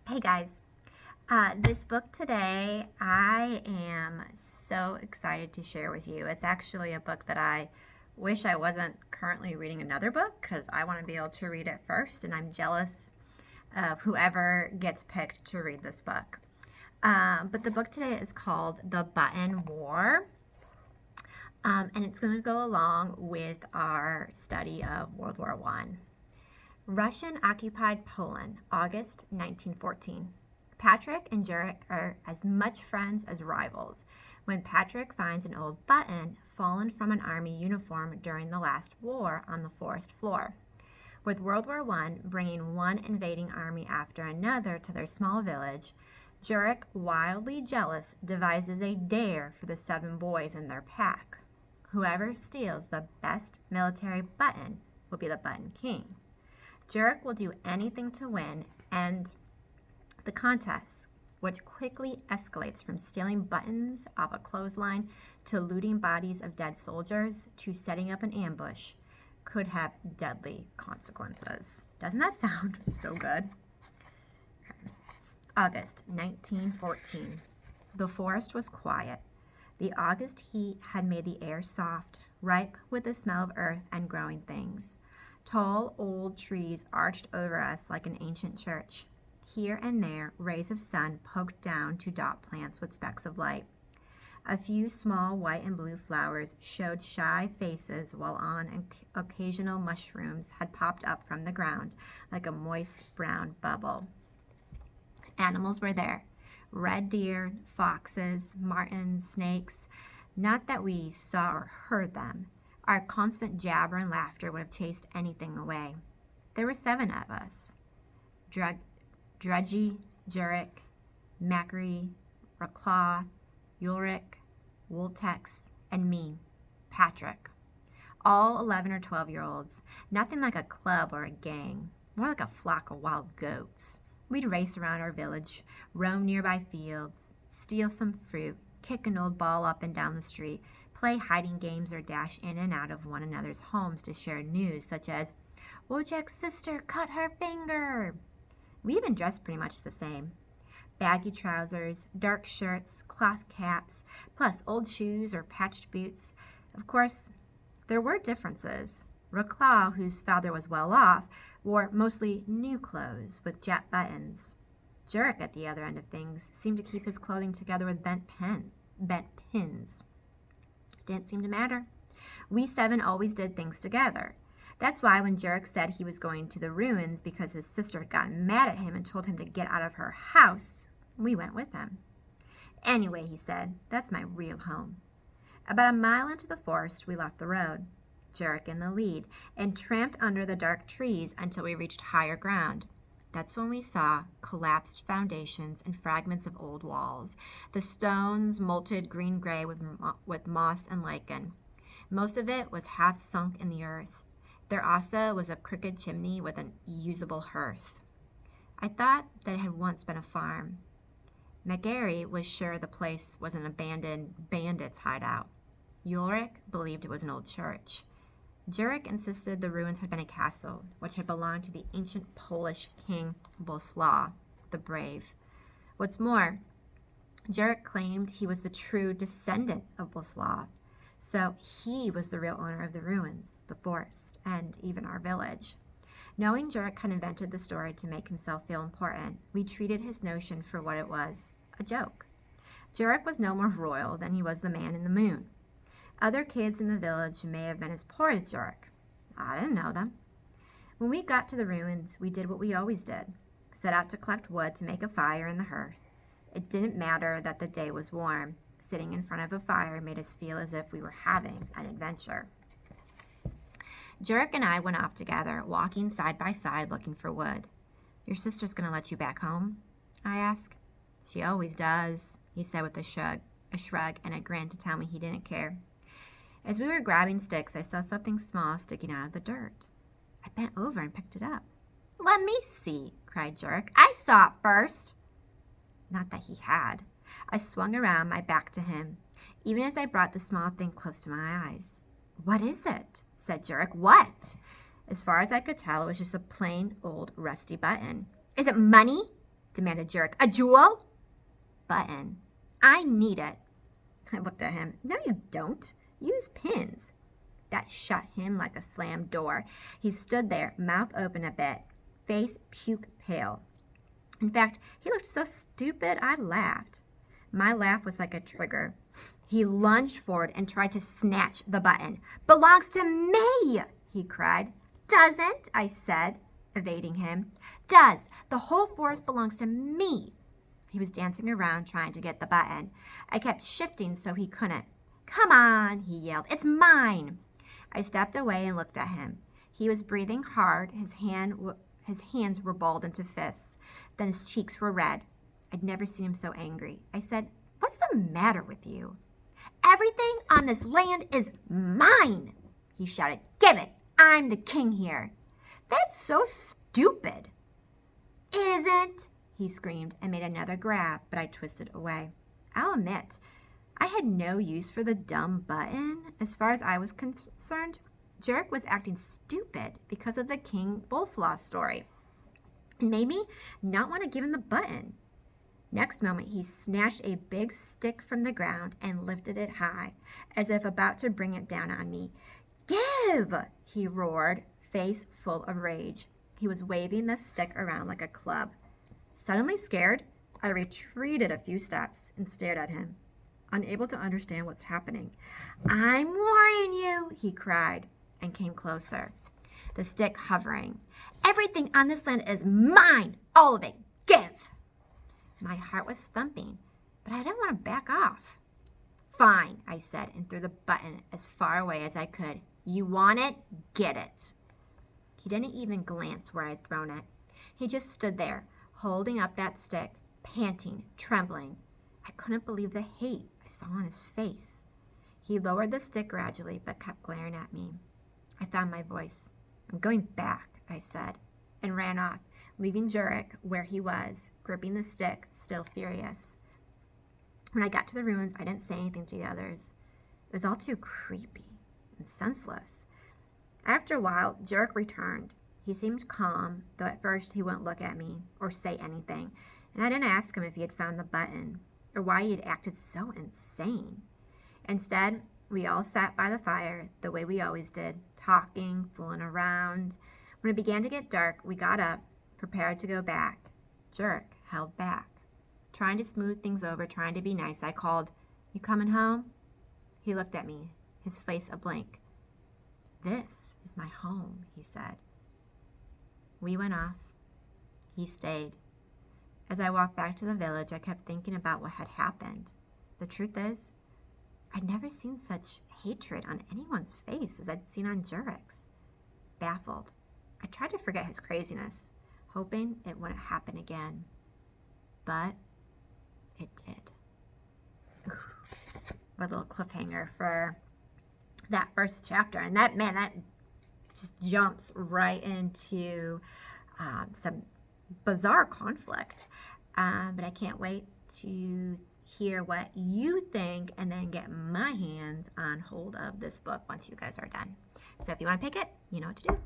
Hey guys, this book today I am so excited to share with you. It's actually a book that I wish I wasn't currently reading another book because I want to be able to read it first, and I'm jealous of whoever gets picked to read this book. But the book today is called The Button War, and it's going to go along with our study of World War One. Russian occupied Poland, August 1914. Patrick and Jurek are as much friends as rivals when Patrick finds an old button fallen from an army uniform during the last war on the forest floor. With World War I bringing one invading army after another to their small village, Jurek, wildly jealous, devises a dare for the 7 boys in their pack. Whoever steals the best military button will be the Button King. Jurek will do anything to win, and the contest, which quickly escalates from stealing buttons off a clothesline to looting bodies of dead soldiers to setting up an ambush, could have deadly consequences. Doesn't that sound so good? Okay. August 1914. The forest was quiet. The August heat had made the air soft, ripe with the smell of earth and growing things. Tall, old trees arched over us like an ancient church. Here and there, rays of sun poked down to dot plants with specks of light. A few small white and blue flowers showed shy faces, while occasional mushrooms had popped up from the ground like a moist brown bubble. Animals were there. Red deer, foxes, martens, snakes. Not that we saw or heard them. Our constant jabber and laughter would have chased anything away. There were 7 of us. Drudgy, Jurek, Macri, Raclaw, Ulrich, Woltex, and me, Patrick. All 11 or 12-year-olds. Nothing like a club or a gang. More like a flock of wild goats. We'd race around our village, roam nearby fields, steal some fruit, kick an old ball up and down the street, play hiding games, or dash in and out of one another's homes to share news such as, "Wojciech's sister cut her finger." We even dressed pretty much the same. Baggy trousers, dark shirts, cloth caps, plus old shoes or patched boots. Of course, there were differences. Raclaw, whose father was well off, wore mostly new clothes with jet buttons. Jurek, at the other end of things, seemed to keep his clothing together with bent pins. Didn't seem to matter. We 7 always did things together. That's why when Jurek said he was going to the ruins because his sister had gotten mad at him and told him to get out of her house, we went with him. "Anyway," he said, "that's my real home." About a mile into the forest, we left the road, Jurek in the lead, and tramped under the dark trees until we reached higher ground. That's when we saw collapsed foundations and fragments of old walls, the stones molted green-gray with moss and lichen. Most of it was half sunk in the earth. There also was a crooked chimney with an usable hearth. I thought that it had once been a farm. McGarry was sure the place was an abandoned bandit's hideout. Ulrich believed it was an old church. Jurek insisted the ruins had been a castle, which had belonged to the ancient Polish king Boleslaw the Brave. What's more, Jurek claimed he was the true descendant of Boleslaw, so he was the real owner of the ruins, the forest, and even our village. Knowing Jurek had invented the story to make himself feel important, we treated his notion for what it was, a joke. Jurek was no more royal than he was the man in the moon. Other kids in the village may have been as poor as Jurek. I didn't know them. When we got to the ruins, we did what we always did, set out to collect wood to make a fire in the hearth. It didn't matter that the day was warm. Sitting in front of a fire made us feel as if we were having an adventure. Jurek and I went off together, walking side by side looking for wood. "Your sister's going to let you back home?" I asked. "She always does," he said with a shrug and a grin to tell me he didn't care. As we were grabbing sticks, I saw something small sticking out of the dirt. I bent over and picked it up. "Let me see," cried Jurek. "I saw it first." Not that he had. I swung around, my back to him, even as I brought the small thing close to my eyes. "What is it?" said Jurek. "What?" As far as I could tell, it was just a plain old rusty button. "Is it money?" demanded Jurek. A jewel? Button. I need it. I looked at him. No, you don't. Use pins. That shut him like a slammed door. He stood there, mouth open a bit, face puke pale. In fact, he looked so stupid I laughed. My laugh was like a trigger. He lunged forward and tried to snatch the button. Belongs to me, he cried. Doesn't, I said, evading him. Does. The whole forest belongs to me. He was dancing around trying to get the button. I kept shifting so he couldn't. Come on, he yelled. It's mine. I stepped away and looked at him. He was breathing hard. His hands were balled into fists. Then his cheeks were red. I'd never seen him so angry. I said, What's the matter with you? Everything on this land is mine, he shouted. Give it. I'm the king here. That's so stupid. Isn't? He screamed and made another grab, but I twisted away. I'll admit, I had no use for the dumb button. As far as I was concerned, Jurek was acting stupid because of the King Boleslas story. It made me not want to give him the button. Next moment, he snatched a big stick from the ground and lifted it high, as if about to bring it down on me. Give! He roared, face full of rage. He was waving the stick around like a club. Suddenly scared, I retreated a few steps and stared at him, unable to understand what's happening. I'm warning you, he cried, and came closer, the stick hovering. Everything on this land is mine, all of it. Give! My heart was thumping, but I didn't want to back off. Fine, I said, and threw the button as far away as I could. You want it? Get it. He didn't even glance where I'd thrown it. He just stood there, holding up that stick, panting, trembling. I couldn't believe the hate I saw on his face. He lowered the stick gradually, but kept glaring at me. I found my voice. I'm going back, I said, and ran off, leaving Jurek where he was, gripping the stick, still furious. When I got to the ruins, I didn't say anything to the others. It was all too creepy and senseless. After a while, Jurek returned. He seemed calm, though at first he wouldn't look at me or say anything, and I didn't ask him if he had found the button or why he had acted so insane. Instead, we all sat by the fire the way we always did, talking, fooling around. When it began to get dark, we got up, prepared to go back. Jurek held back. Trying to smooth things over, trying to be nice, I called, You coming home? He looked at me, his face a blank. This is my home, he said. We went off. He stayed. As I walked back to the village, I kept thinking about what had happened. The truth is, I'd never seen such hatred on anyone's face as I'd seen on Jurek's. Baffled, I tried to forget his craziness, hoping it wouldn't happen again. But it did. What a little cliffhanger for that first chapter. And that just jumps right into some bizarre conflict. But I can't wait to hear what you think and then get my hands on hold of this book once you guys are done. So if you want to pick it, you know what to do.